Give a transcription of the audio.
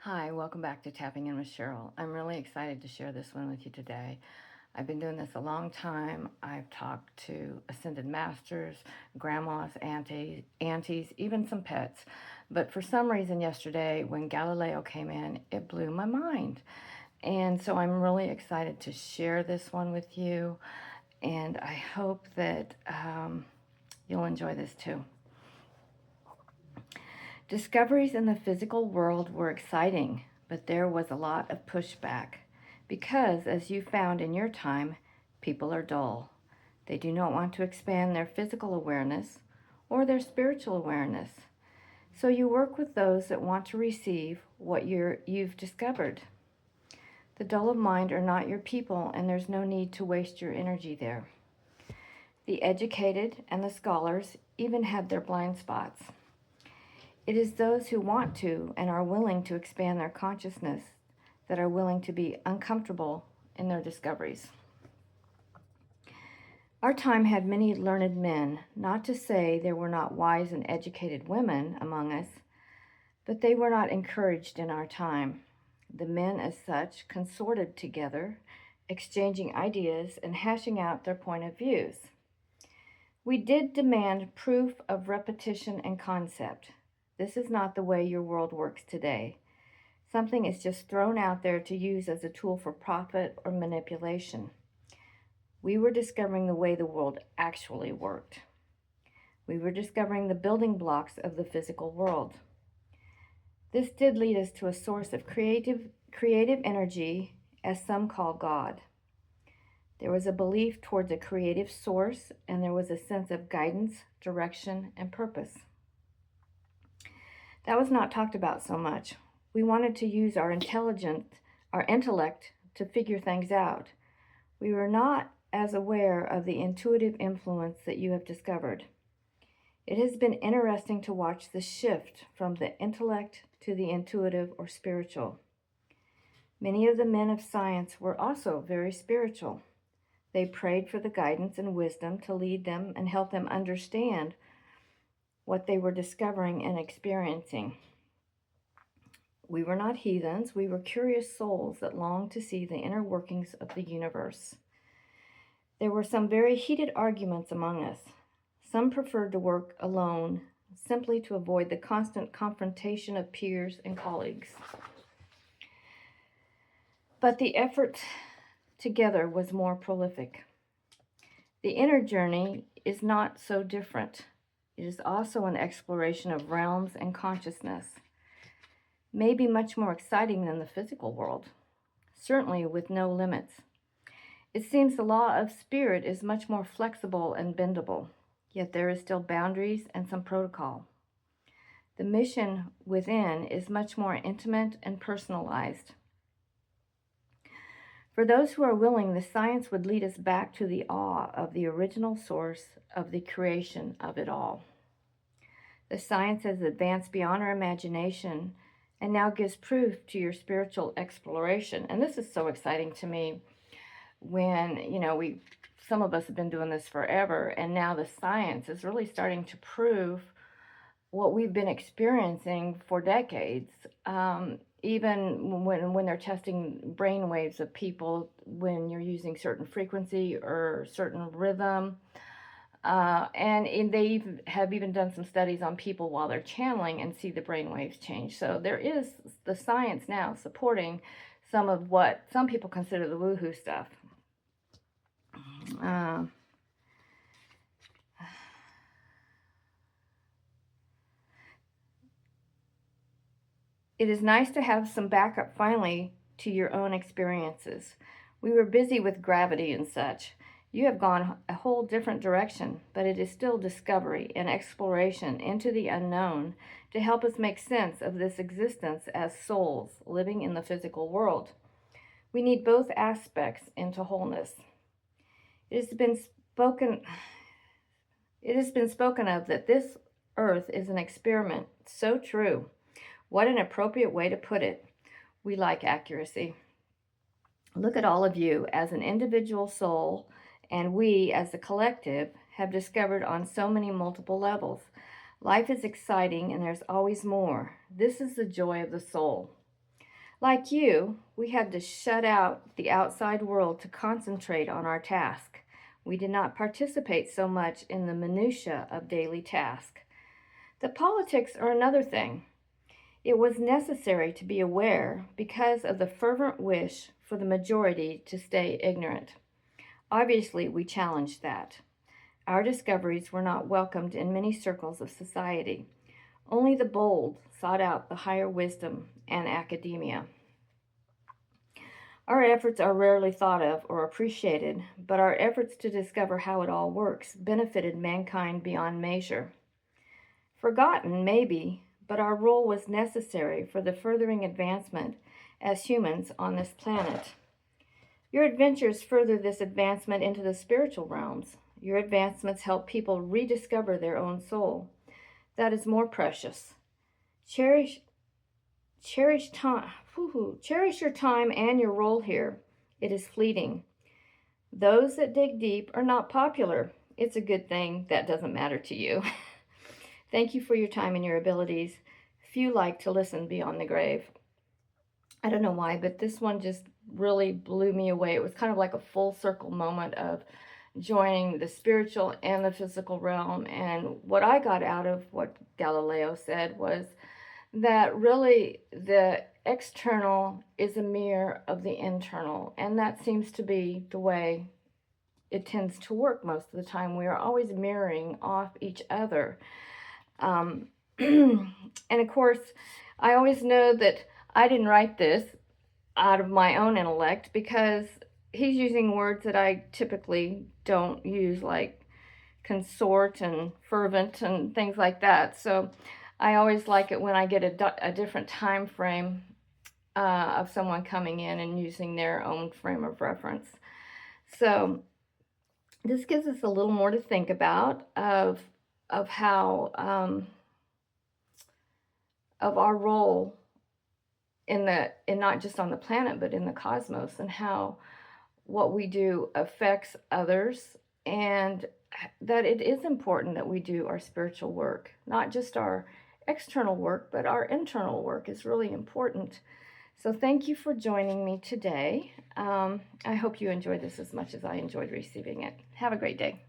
Hi, welcome back to Tapping In with Cheryl. I'm really excited to share this one with you today. I've been doing this a long time. I've talked to ascended masters, grandmas, aunties, even some pets. But for some reason yesterday when Galileo came in, it blew my mind. And so I'm really excited to share this one with you. And I hope that you'll enjoy this too. Discoveries in the physical world were exciting, but there was a lot of pushback because, as you found in your time, people are dull. They do not want to expand their physical awareness or their spiritual awareness. So you work with those that want to receive what you've discovered. The dull of mind are not your people, and there's no need to waste your energy there. The educated and the scholars even have their blind spots. It is those who want to and are willing to expand their consciousness that are willing to be uncomfortable in their discoveries. Our time had many learned men, not to say there were not wise and educated women among us, but they were not encouraged in our time. The men, as such, consorted together, exchanging ideas and hashing out their point of views. We did demand proof of repetition and concept. This is not the way your world works today. Something is just thrown out there to use as a tool for profit or manipulation. We were discovering the way the world actually worked. We were discovering the building blocks of the physical world. This did lead us to a source of creative energy, as some call God. There was a belief towards a creative source, and there was a sense of guidance, direction, and purpose. That was not talked about so much. We wanted to use our intellect to figure things out. We were not as aware of the intuitive influence that you have discovered. It has been interesting to watch the shift from the intellect to the intuitive or spiritual. Many of the men of science were also very spiritual. They prayed for the guidance and wisdom to lead them and help them understand what they were discovering and experiencing. We were not heathens, we were curious souls that longed to see the inner workings of the universe. There were some very heated arguments among us. Some preferred to work alone, simply to avoid the constant confrontation of peers and colleagues. But the effort together was more prolific. The inner journey is not so different. It is also an exploration of realms and consciousness, maybe much more exciting than the physical world, certainly with no limits. It seems the law of spirit is much more flexible and bendable, yet there is still boundaries and some protocol. The mission within is much more intimate and personalized. For those who are willing, the science would lead us back to the awe of the original source of the creation of it all. The science has advanced beyond our imagination and now gives proof to your spiritual exploration. And this is so exciting to me when, some of us have been doing this forever, and now the science is really starting to prove what we've been experiencing for decades. Even when they're testing brain waves of people, when you're using certain frequency or certain rhythm. And they have even done some studies on people while they're channeling and see the brain waves change. So there is the science now supporting some of what some people consider the woohoo stuff. It is nice to have some backup finally to your own experiences. We were busy with gravity and such. You have gone a whole different direction, but it is still discovery and exploration into the unknown to help us make sense of this existence as souls living in the physical world. We need both aspects into wholeness. It has been spoken of that this earth is an experiment. So true. What an appropriate way to put it. We like accuracy. Look at all of you as an individual soul, and we as a collective have discovered on so many multiple levels. Life is exciting and there's always more. This is the joy of the soul. Like you, we had to shut out the outside world to concentrate on our task. We did not participate so much in the minutiae of daily task. The politics are another thing. It was necessary to be aware because of the fervent wish for the majority to stay ignorant. Obviously, we challenged that. Our discoveries were not welcomed in many circles of society. Only the bold sought out the higher wisdom and academia. Our efforts are rarely thought of or appreciated, but our efforts to discover how it all works benefited mankind beyond measure. Forgotten, maybe, but our role was necessary for the furthering advancement as humans on this planet. Your adventures further this advancement into the spiritual realms. Your advancements help people rediscover their own soul. That is more precious. Cherish time. Cherish your time and your role here. It is fleeting. Those that dig deep are not popular. It's a good thing that doesn't matter to you. Thank you for your time and your abilities. Few like to listen beyond the grave. I don't know why, but this one just really blew me away. It was kind of like a full circle moment of joining the spiritual and the physical realm. And what I got out of what Galileo said was that really the external is a mirror of the internal. And that seems to be the way it tends to work most of the time. We are always mirroring off each other. And of course, I always know that I didn't write this out of my own intellect because he's using words that I typically don't use, like consort and fervent and things like that. So I always like it when I get a different time frame of someone coming in and using their own frame of reference. So this gives us a little more to think about of how of our role in not just on the planet but in the cosmos, and how what we do affects others, and that it is important that we do our spiritual work. Not just our external work, but our internal work is really important. So thank you for joining me today. I hope you enjoyed this as much as I enjoyed receiving it. Have a great day.